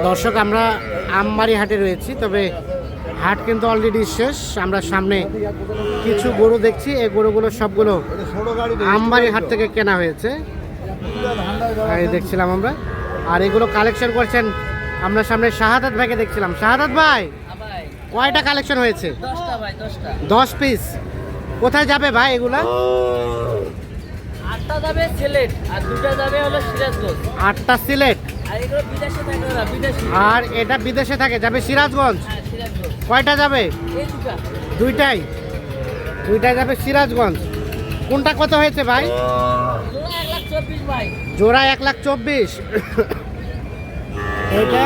দর্শক আমরা আমবাড়ি হাটে রয়েছি, তবে হাট কিন্তু অলরেডি শেষ। আমরা সামনে কিছু গরু দেখছি, এই গরুগুলো সবগুলো আমবাড়ি হাট থেকে কেনা হয়েছে, এই দেখছিলাম আমরা। আর এগুলো কালেকশন করছেন আমরা সামনে শাহাদাত ভাইকে দেখছিলাম। শাহাদাত ভাই, কয়টা কালেকশন হয়েছে? 10 পিস। কোথায় যাবে ভাই এগুলা? 8টা যাবে সিলেট আর 2টা যাবে হলো সিরাজগঞ্জ। 8টা সিলেট আর এগুলো বিদেশে থাকে না, বিদেশি। আর এটা বিদেশে থাকে, যাবে সিরাজগঞ্জ। হ্যাঁ, সিরাজগঞ্জ। কয়টা যাবে? এই দুটো। দুইটাই যাবে সিরাজগঞ্জ। কোনটা কত হয়েছে ভাই? জোড়া 1,24,000 ভাই। জোড়া 1,24,000। এইটা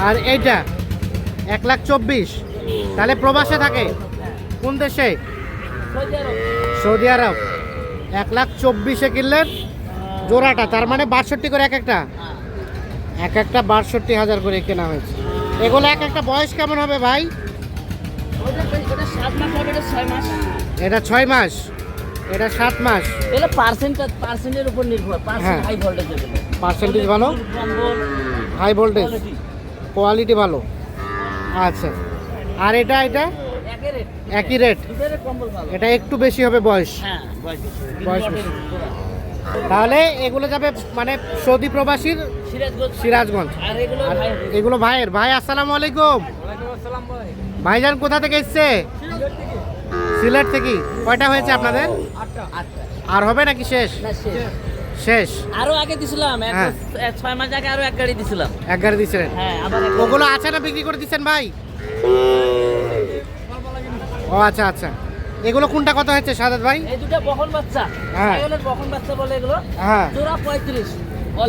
আর এইটা 1,24,000। তাহলে প্রবাসে থাকে? কোন দেশে? সৌদি আরব। সৌদি আরব। 1,24,000-এ কিনলেন জোড়াটা, তার মানে 62 করে এক একটা। এক একটা 62,000 করে কেনা হয়েছে। এগুলো এক একটা বয়স কেমন হবে ভাই? ওটা 7 মাস হবে, এটা 6 মাস। এটা 6 মাস, এটা 7 মাস। এগুলো পার্সেন্টের উপর নির্ভর। হ্যাঁ। হাই ভোল্টেজ এগুলো। পার্সেন্টেজ ভালো, হাই ভোল্টেজ, কোয়ালিটি ভালো। আচ্ছা, আর এটা একই রেট। একই রেট। দুটোর কম্বল ভালো। এটা একটু বেশি হবে বয়স। হ্যাঁ, বয়স বেশি। তাহলে এগুলো যাবে মানে সৌদি প্রবাসীর সিরাজগঞ্জ। আর এগুলো আর ভাই। এগুলো ভাইয়ের। ভাই আসসালামু আলাইকুম। ওয়ালাইকুম আসসালাম ভাই। ভাইজান কোথা থেকে এসছে? সিলেট থেকে। কয়টা হয়েছে আপনাদের? 8টা। আর হবে নাকি শেষ? না, শেষ। শেষ। আরো আগে দিছিলাম, হ্যাঁ। 6 মাস আগে আরো এক গাড়ি দিছিলাম। এক গাড়ি দিচ্ছিলেন? হ্যাঁ, আবার এক ওগুলো আছে না বিক্রি করে দিচ্ছেন ভাই? ও আচ্ছা আচ্ছা। এগুলো কোনটা কত হয়েছে সাদাত ভাই? এই দুটো বকন বাচ্চা। হ্যাঁ। ছাগলের বকন বাচ্চা বলে এগুলো। হ্যাঁ, জোড়া 35।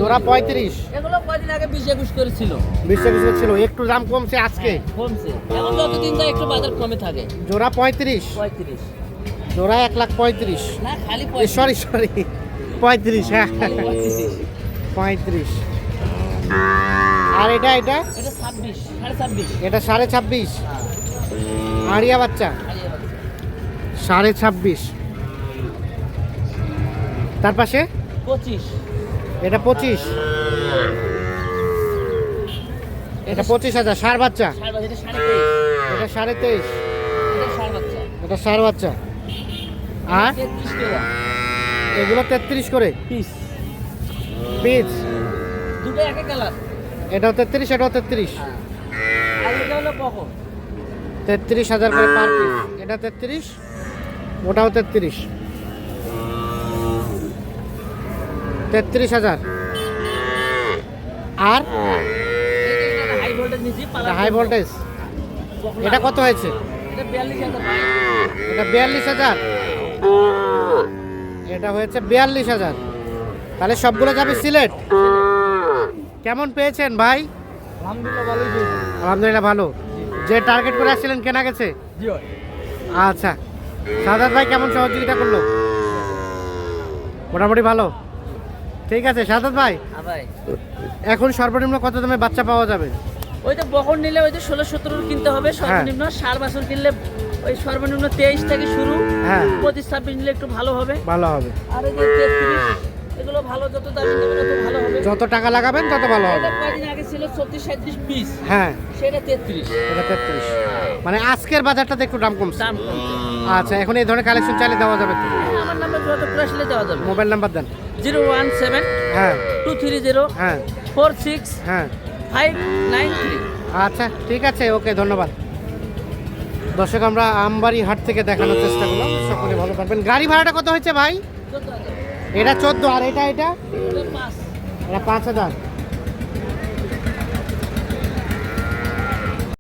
জোড়া 35। এগুলো কয়দিন আগে 20-21 করেছিল। 20 ছিল, একটু দাম কমছে আজকে। কমছে। এখন যতদিন যায় একটু বাজার কমে থাকে। জোড়া 35। 35। জোড়া 1,35,000। না, খালি 35। সরি 35। হ্যাঁ, 35। 35। আর এটা এটা 26, 26.5। এটা 26.5। আড়িয়া বাচ্চা 26.5। তার পাশে 25। এটা 25। এটা 25,000 ষাঁড় বাচ্চা। এটা 23.5। এটা 23.5। এটা ষাঁড় বাচ্চা। এটা ষাঁড় বাচ্চা। আর 33 টাকা এগুলো 33 করে পিস। পিস। দুটো একই কালার। এটাও 33, এটাও 33। আর এটা হলো বকন। 33,000 করে পার পিস। এটা 33, ওটাও 33। 33,000। আর এটা হাই ভোল্টেজ নিছি। High voltage. এটা কত হয়েছে? এটা 42,000 ভাই। এটা 42,000। এটা হয়েছে 42,000। তাহলে সবগুলো যাবে সিলেট। কেমন পেয়েছেন ভাই? আলহামদুলিল্লাহ ভালোই দিয়েছে। আলহামদুলিল্লাহ ভালো। যে টার্গেট করে আসছিলেন কেনা গেছে? জি ভাই। আচ্ছা, সাদাত ভাই কেমন সহযোগিতা করলো? মোটামুটি ভালো। ঠিক আছে সাদাত ভাই, হ্যাঁ ভাই। এখন সর্বনিম্ন কত দামে বাচ্চা পাওয়া যাবে? ওই তো বকন নিলে ওই তো 16-17 কিনতে হবে সর্বনিম্ন। ষাঁড় বাছুর কিনলে ওই সর্বনিম্ন 23 থেকে শুরু। হ্যাঁ, 25-26 নিলে একটু ভালো হবে। ভালো হবে। আর এই যে 33 এগুলো ভালো, যত দামি নেবেন তত ভালো হবে। যত টাকা লাগাবেন তত ভালো হবে। এটা কয়দিন আগে ছিল 34-37 পিস। হ্যাঁ, সেটা 33। এটা 33। মানে আজকের বাজারটাতে একটু দাম কমছে। দাম কমছে। আচ্ছা, এখন এই ধরনের কালেকশন চাইলে দেওয়া যাবে তো? আমার নাম্বার যত করে আসলে দেওয়া যাবে। মোবাইল নাম্বার দেন। 017 হ্যাঁ 230 হ্যাঁ 46 হ্যাঁ 593। আচ্ছা ঠিক আছে, ওকে, ধন্যবাদ। দর্শক আমরা আমবাড়ি হাট থেকে দেখানোর চেষ্টা করলাম। সকলে ভালো থাকবেন। গাড়ি ভাড়াটা কত হয়েছে ভাই? এটা 14। আর এটা 5। এটা 5,000।